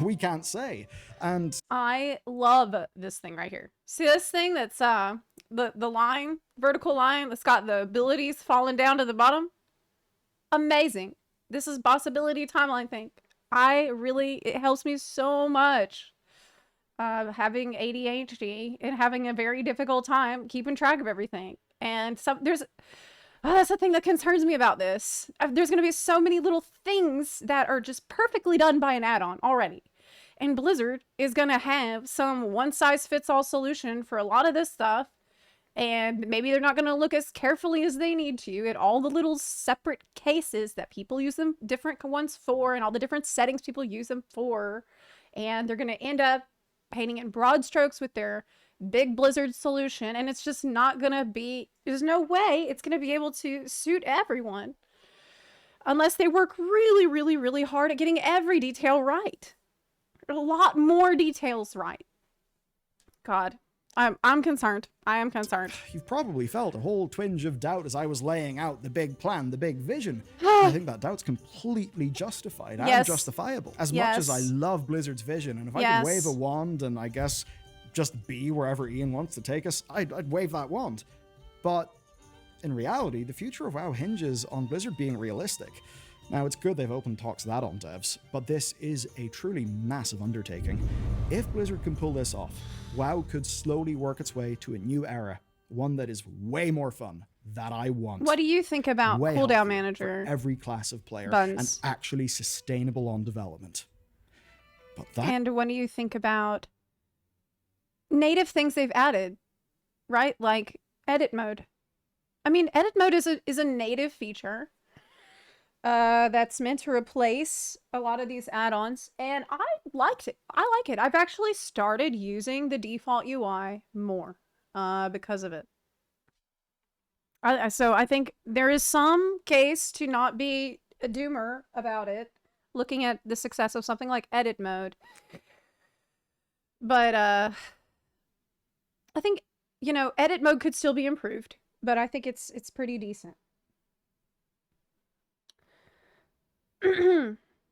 We can't say. And I love this thing right here. See this thing that's the line, vertical line that's got the abilities falling down to the bottom? Amazing. This is possibility timeline thing. It helps me so much. Having ADHD and having a very difficult time keeping track of everything. And that's the thing that concerns me about this. There's going to be so many little things that are just perfectly done by an add-on already. And Blizzard is going to have some one-size-fits-all solution for a lot of this stuff. And maybe they're not going to look as carefully as they need to at all the little separate cases that people use them different ones for and all the different settings people use them for. And they're going to end up painting in broad strokes with their big Blizzard solution. And it's just not going to be, there's no way it's going to be able to suit everyone unless they work really, really, really hard at getting every detail right. A lot more details right. God. I'm concerned. I am concerned. You've probably felt a whole twinge of doubt as I was laying out the big plan, the big vision. I think that doubt's completely justified and justifiable. As much as I love Blizzard's vision, and if I could wave a wand and I guess just be wherever Ian wants to take us, I'd wave that wand. But in reality, the future of WoW hinges on Blizzard being realistic. Now, it's good they've opened talks to ADDON devs, but this is a truly massive undertaking. If Blizzard can pull this off, WoW could slowly work its way to a new era, one that is way more fun, that I want. What do you think about cooldown manager? For every class of player, Buns. and actually sustainable on development. And what do you think about native things they've added, right? Like edit mode. I mean, edit mode is a native feature. That's meant to replace a lot of these add-ons, and I liked it. I like it. I've actually started using the default UI more because of it. So I think there is some case to not be a doomer about it, looking at the success of something like edit mode. But I think, edit mode could still be improved, but I think it's pretty decent.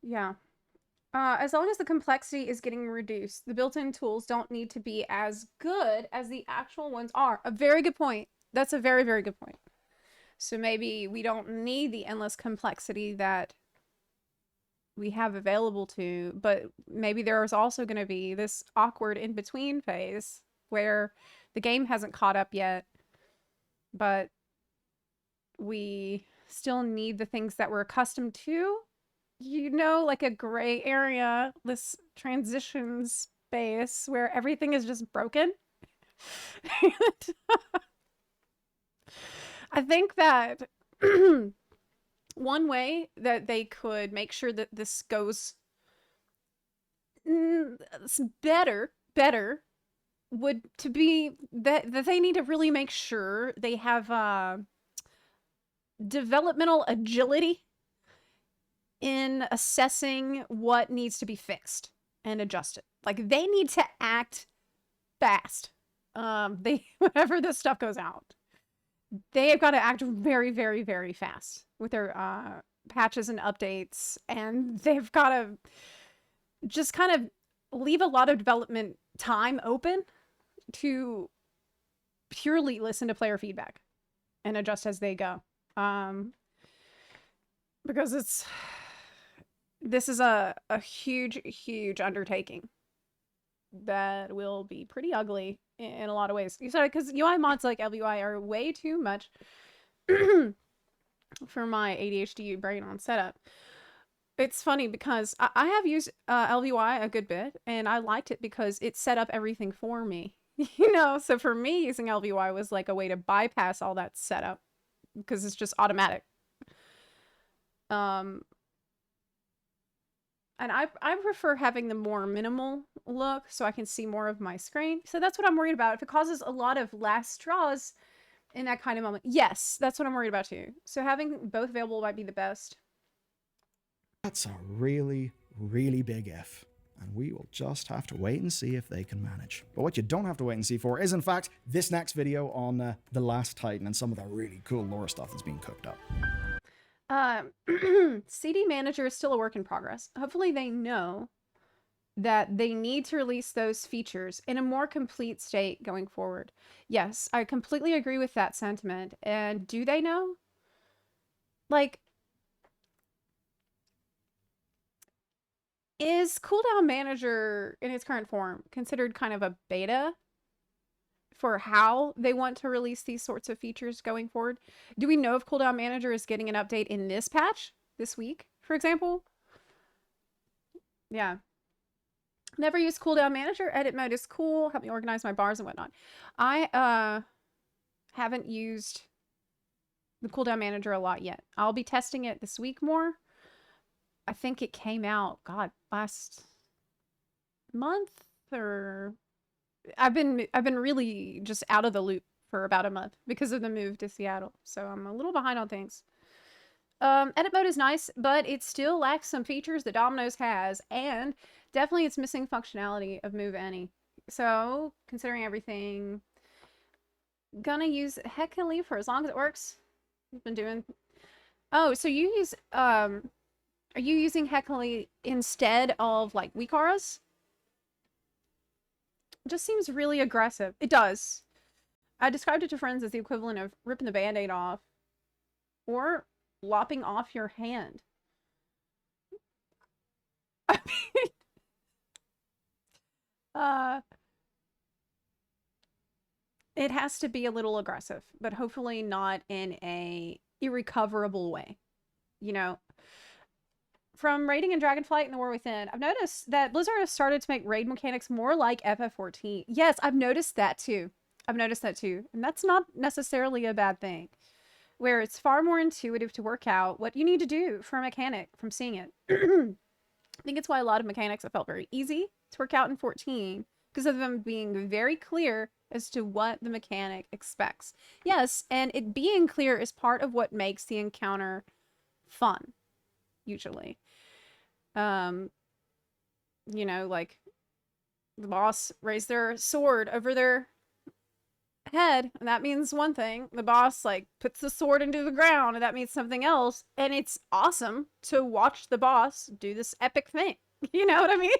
Yeah. As long as the complexity is getting reduced, the built-in tools don't need to be as good as the actual ones are. A very good point. That's a very, very good point. So maybe we don't need the endless complexity that we have available to, but maybe there's also going to be this awkward in-between phase where the game hasn't caught up yet, but we still need the things that we're accustomed to. Like a gray area, this transition space where everything is just broken. I think that one way that they could make sure that this goes better would to be that they need to really make sure they have developmental agility in assessing what needs to be fixed and adjusted. Like, they need to act fast. Whenever this stuff goes out, they have got to act very, very, very fast with their patches and updates, and they've got to just kind of leave a lot of development time open to purely listen to player feedback and adjust as they go. Because this is a huge, huge undertaking that will be pretty ugly in a lot of ways. You said because UI mods like LVUI are way too much for my ADHD brain on setup. It's funny because I have used LVUI a good bit, and I liked it because it set up everything for me. So for me, using LVUI was like a way to bypass all that setup because it's just automatic. And I prefer having the more minimal look so I can see more of my screen. So that's what I'm worried about. If it causes a lot of last straws in that kind of moment. Yes, that's what I'm worried about too. So having both available might be the best. That's a really, really big if. And we will just have to wait and see if they can manage. But what you don't have to wait and see for is, in fact, this next video on The Last Titan and some of the really cool lore stuff that's being cooked up. CD manager is still a work in progress. Hopefully they know that they need to release those features in a more complete state going forward. Yes, I completely agree with that sentiment. And do they know? Like, is Cooldown Manager in its current form considered kind of a beta for how they want to release these sorts of features going forward? Do we know if Cooldown Manager is getting an update in this patch this week, for example? Yeah. Never use Cooldown Manager. Edit mode is cool. Help me organize my bars and whatnot. I haven't used the Cooldown Manager a lot yet. I'll be testing it this week more. I think it came out, God, last month, or I've been really just out of the loop for about a month because of the move to Seattle. So I'm a little behind on things. Edit mode is nice, but it still lacks some features that Domino's has, and definitely it's missing functionality of Move Any. So, considering everything, gonna use Hecale for as long as it works. I've been doing... Oh, so you use, are you using Hecale instead of, like, Weekaras? It just seems really aggressive. It does. I described it to friends as the equivalent of ripping the band-aid off. Or lopping off your hand. I mean, it has to be a little aggressive, but hopefully not in a irrecoverable way. You know, from raiding in Dragonflight and the War Within, I've noticed that Blizzard has started to make raid mechanics more like FF14. Yes, I've noticed that too. And that's not necessarily a bad thing. Where it's far more intuitive to work out what you need to do for a mechanic from seeing it. I think it's why a lot of mechanics have felt very easy to work out in 14, because of them being very clear as to what the mechanic expects. Yes, and it being clear is part of what makes the encounter fun, usually. You know, like, the boss raised their sword over their head, and that means one thing. The boss, like, puts the sword into the ground, and that means something else. And it's awesome to watch the boss do this epic thing. You know what I mean?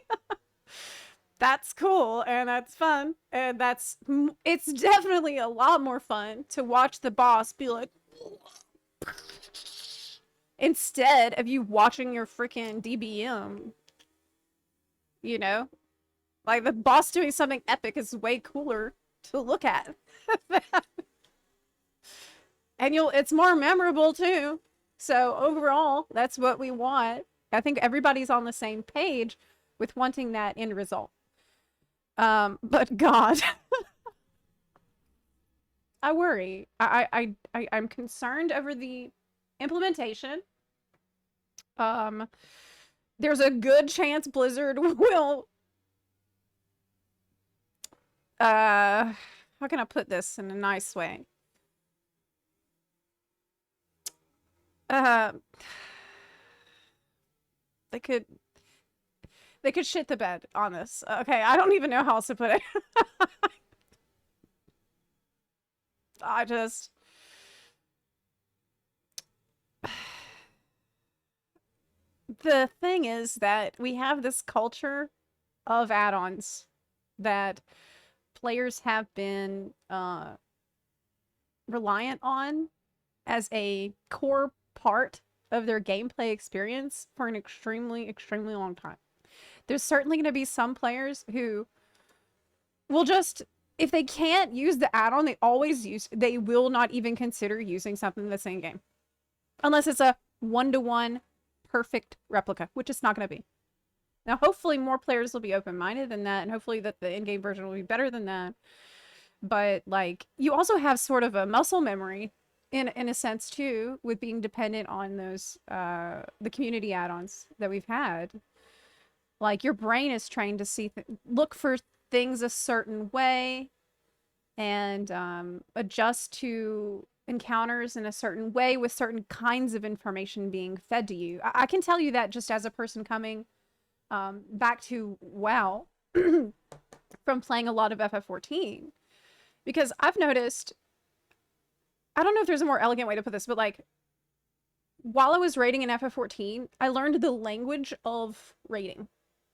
That's cool, and that's fun, and it's definitely a lot more fun to watch the boss be like, instead of you watching your freaking DBM. You know? Like, the boss doing something epic is way cooler to look at. And it's more memorable too. So overall, that's what we want. I think everybody's on the same page with wanting that end result. But God, I worry. I'm concerned over the implementation. There's a good chance Blizzard will how can I put this in a nice way? They could shit the bed on this. Okay, I don't even know how else to put it. The thing is that we have this culture of add-ons that players have been reliant on as a core part of their gameplay experience for an extremely, extremely long time. There's certainly going to be some players who will just, if they can't use the add-on they will not even consider using something that's in game. Unless it's a one-to-one perfect replica, which it's not going to be. Now, hopefully more players will be open-minded than that, and hopefully that the in-game version will be better than that. But, like, you also have sort of a muscle memory, in a sense, too, with being dependent on those, the community add-ons that we've had. Like, your brain is trained to look for things a certain way, and adjust to encounters in a certain way with certain kinds of information being fed to you. I can tell you that just as a person coming back to WoW from playing a lot of FF14, because I've noticed, I don't know if there's a more elegant way to put this, but like, while I was raiding in FF14, I learned the language of raiding.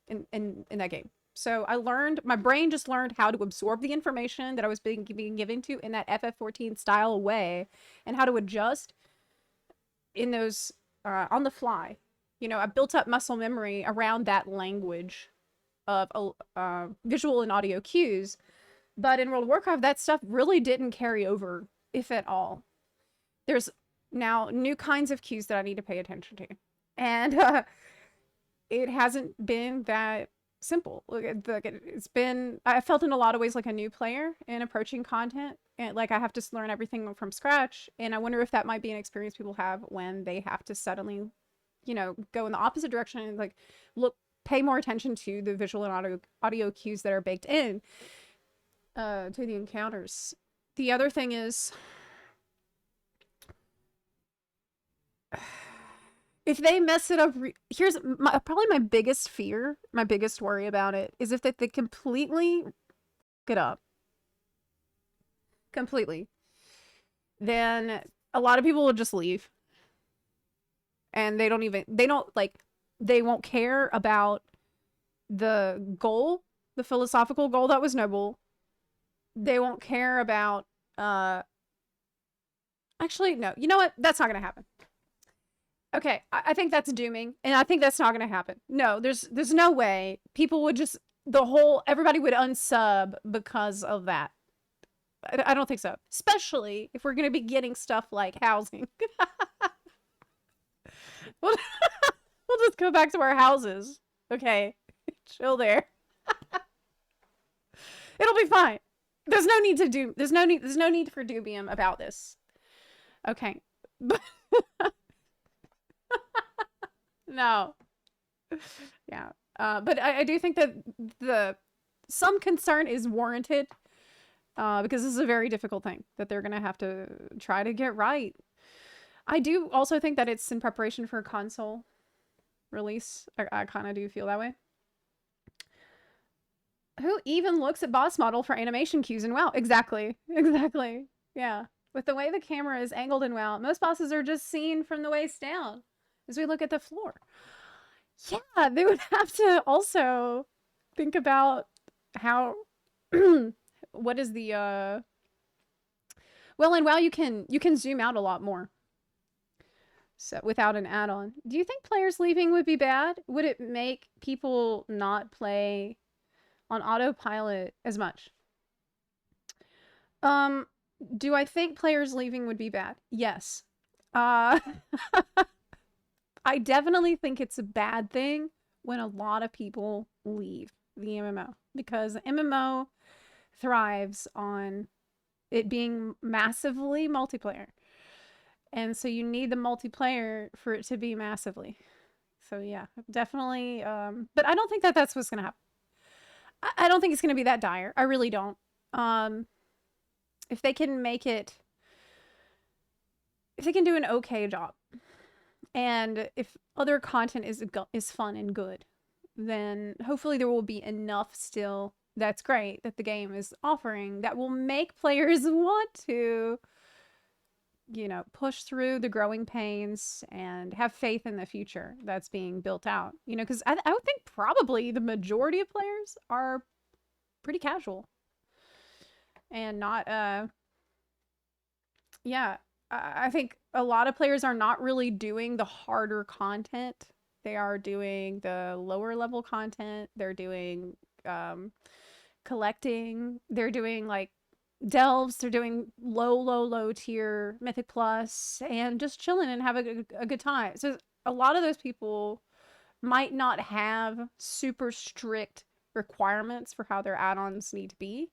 in that game. So I learned, my brain just learned how to absorb the information that I was being given to in that FF14 style way, and how to adjust in those on the fly. You know, I built up muscle memory around that language of visual and audio cues. But in World of Warcraft, that stuff really didn't carry over, if at all. There's now new kinds of cues that I need to pay attention to. And it hasn't been that simple. It's been, I felt in a lot of ways like a new player in approaching content. And like I have to learn everything from scratch. And I wonder if that might be an experience people have when they have to suddenly, you know, go in the opposite direction and like pay more attention to the visual and audio cues that are baked in to the encounters. The other thing is, if they mess it up, here's probably my biggest fear, my biggest worry about it, is if they completely f it up. Completely. Then a lot of people will just leave. And they won't care about the goal, the philosophical goal that was noble. They won't care about, actually, no. You know what? That's not going to happen. Okay, I think that's dooming, and I think that's not going to happen. No, there's no way. People would just, everybody would unsub because of that. I don't think so. Especially if we're going to be getting stuff like housing. We'll just go back to our houses. Okay, chill there. It'll be fine. There's no need for dubium about this. Okay. No. Yeah. But I do think that some concern is warranted, because this is a very difficult thing that they're going to have to try to get right. I do also think that it's in preparation for a console release. I kind of do feel that way. Who even looks at boss model for animation cues in WoW? Exactly. Exactly. Yeah. With the way the camera is angled in WoW, most bosses are just seen from the waist down as we look at the floor. Yeah, they would have to also think about how what is the well, in WoW you can zoom out a lot more. So without an add-on. Do you think players leaving would be bad? Would it make people not play on autopilot as much? Do I think players leaving would be bad? Yes. I definitely think it's a bad thing when a lot of people leave the MMO, because the MMO thrives on it being massively multiplayer. And so you need the multiplayer for it to be massively. So yeah, definitely. But I don't think that that's what's going to happen. I don't think it's going to be that dire. I really don't. If they can make it, if they can do an okay job, and if other content is fun and good, then hopefully there will be enough still that's great that the game is offering that will make players want to, you know, push through the growing pains and have faith in the future that's being built out. You know, because I would think probably the majority of players are pretty casual and not, yeah, I think a lot of players are not really doing the harder content. They are doing the lower level content. They're doing collecting. They're doing like delves. They're doing low tier Mythic Plus and just chilling and having a good time. So a lot of those people might not have super strict requirements for how their add-ons need to be.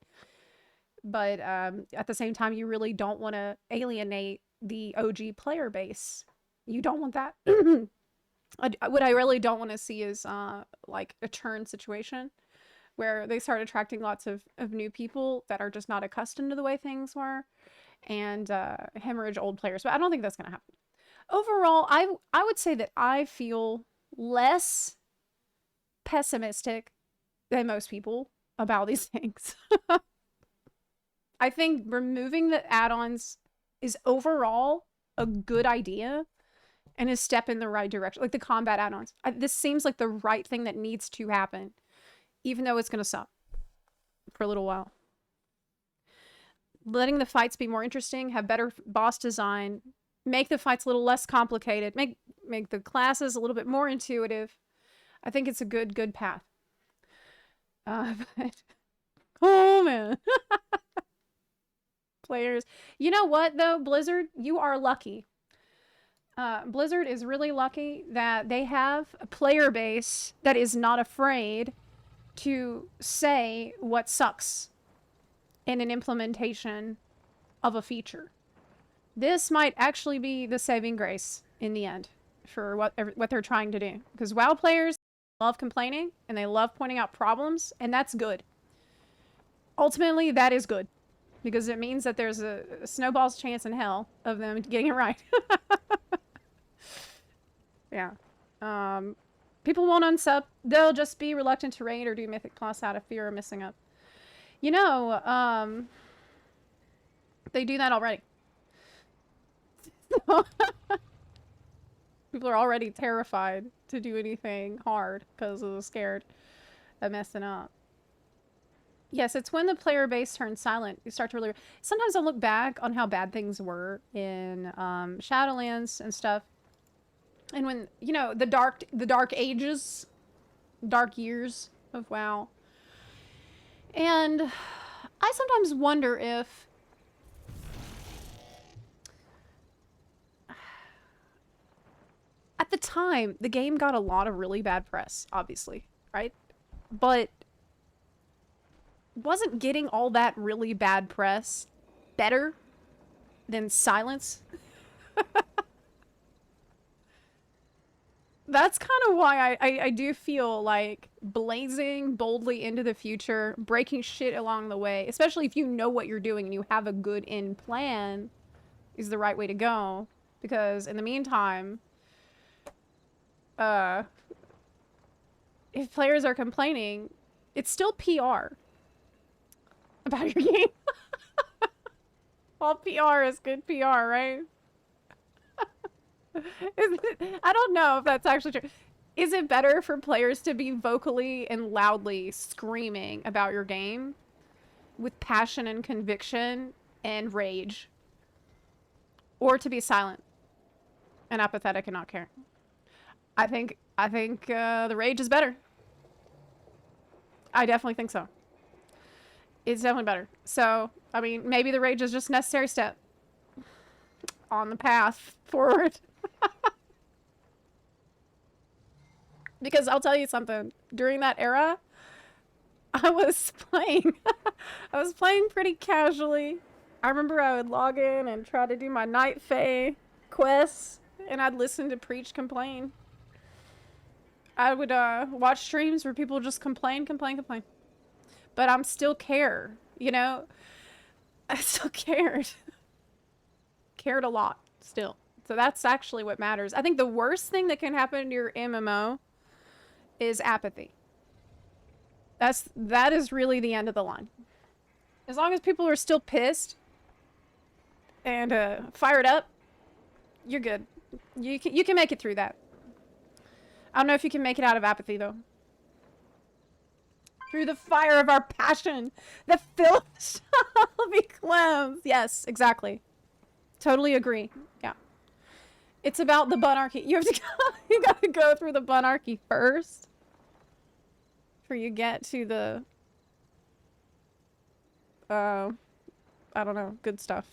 But at the same time, you really don't want to alienate the OG player base. You don't want that. What I really don't want to see is like a churn situation where they start attracting lots of new people that are just not accustomed to the way things were, and hemorrhage old players. But I don't think that's going to happen. Overall, I would say that I feel less pessimistic than most people about these things. I think removing the add-ons is overall a good idea and a step in the right direction. Like the combat add-ons. This seems like the right thing that needs to happen, even though it's going to suck for a little while. Letting the fights be more interesting, have better boss design, make the fights a little less complicated, make the classes a little bit more intuitive. I think it's a good path. But oh man. Players. You know what though, Blizzard? You are lucky. Blizzard is really lucky that they have a player base that is not afraid to say what sucks in an implementation of a feature. This might actually be the saving grace in the end for what they're trying to do. Because WoW players love complaining and they love pointing out problems, and that's good. Ultimately, that is good. Because it means that there's a snowball's chance in hell of them getting it right. Yeah. People won't unsub. They'll just be reluctant to raid or do Mythic Plus out of fear of missing up. You know, they do that already. People are already terrified to do anything hard because they're scared of messing up. Yes, it's when the player base turns silent. You start to really... Sometimes I look back on how bad things were in Shadowlands and stuff. And when, you know, the dark ages, dark years of WoW. And I sometimes wonder if... At the time, the game got a lot of really bad press, obviously, right? But wasn't getting all that really bad press better than silence? That's kind of why I do feel like blazing boldly into the future, breaking shit along the way, especially if you know what you're doing and you have a good end plan, is the right way to go. Because in the meantime, if players are complaining, it's still PR about your game. All PR is good PR, right? I don't know if that's actually true. Is it better for players to be vocally and loudly screaming about your game with passion and conviction and rage, or to be silent and apathetic and not care? I think the rage is better. I definitely think so. It's definitely better. So, I mean, maybe the rage is just a necessary step on the path forward. Because I'll tell you something. During that era, I was playing. I was playing pretty casually. I remember I would log in and try to do my Night Fae quests, and I'd listen to Preach complain. I would watch streams where people just complain. But I'm still care, you know? I still cared. Cared a lot, still. So that's actually what matters. I think the worst thing that can happen to your MMO is apathy. That is really the end of the line. As long as people are still pissed and fired up, you're good. You can make it through that. I don't know if you can make it out of apathy, though. Through the fire of our passion, the filth shall be cleansed. Yes, exactly. Totally agree. Yeah. It's about the bunarchy. You have to you gotta go through the bunarchy first before you get to the I don't know, good stuff.